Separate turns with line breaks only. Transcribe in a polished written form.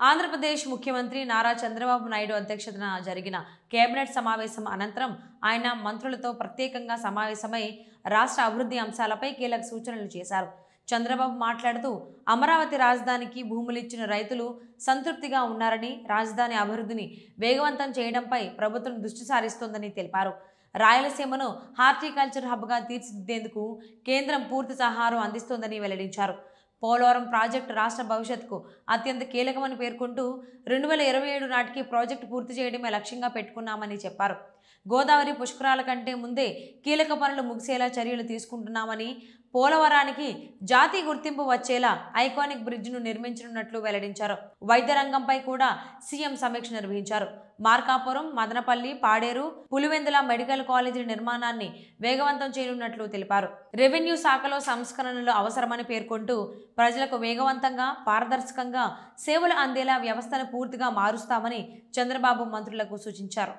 ఆంధ్రప్రదేశ్ ముఖ్యమంత్రి నారా చంద్రబాబు నాయుడు అధ్యక్షతన జరిగిన కేబినెట్ సమావేశం అనంతరం ఆయన మంత్రులతో ప్రత్యేకంగా సమావేశమై రాష్ట్ర అభివృద్ధి అంశాలపై కీలక సూచనలు చేశారు. చంద్రబాబు మాట్లాడుతూ అమరావతి రాజధానికి భూములిచ్చిన రైతులు సంతృప్తిగా ఉన్నారని, రాజధాని అభివృద్ధిని వేగవంతం చేయడంపై ప్రభుత్వం దృష్టి సారిస్తోందని తెలిపారు. రాయలసీమను హార్టికల్చర్ హబ్గా తీర్చిదిద్దేందుకు కేంద్రం పూర్తి సహాయం అందిస్తోందని వెల్లడించారు. పోలవరం ప్రాజెక్టు రాష్ట్ర భవిష్యత్తుకు అత్యంత కీలకమని పేర్కొంటూ 2027 నాటికి ప్రాజెక్టు పూర్తి చేయడమే లక్ష్యంగా పెట్టుకున్నామని చెప్పారు. గోదావరి పుష్కరాల కంటే ముందే కీలక పనులు ముగిసేలా చర్యలు తీసుకుంటున్నామని, పోలవరానికి జాతీయ గుర్తింపు వచ్చేలా ఐకానిక్ బ్రిడ్జ్ను నిర్మించనున్నట్లు వెల్లడించారు. వైద్య రంగంపై కూడా సీఎం సమీక్ష నిర్వహించారు. మార్కాపురం, మదనపల్లి, పాడేరు, పులివెందుల మెడికల్ కాలేజీ నిర్మాణాన్ని వేగవంతం చేయనున్నట్లు తెలిపారు. రెవెన్యూ శాఖలో సంస్కరణలు అవసరమని పేర్కొంటూ ప్రజలకు వేగవంతంగా, పారదర్శకంగా సేవలు అందేలా వ్యవస్థను పూర్తిగా మారుస్తామని చంద్రబాబు మంత్రులకు సూచించారు.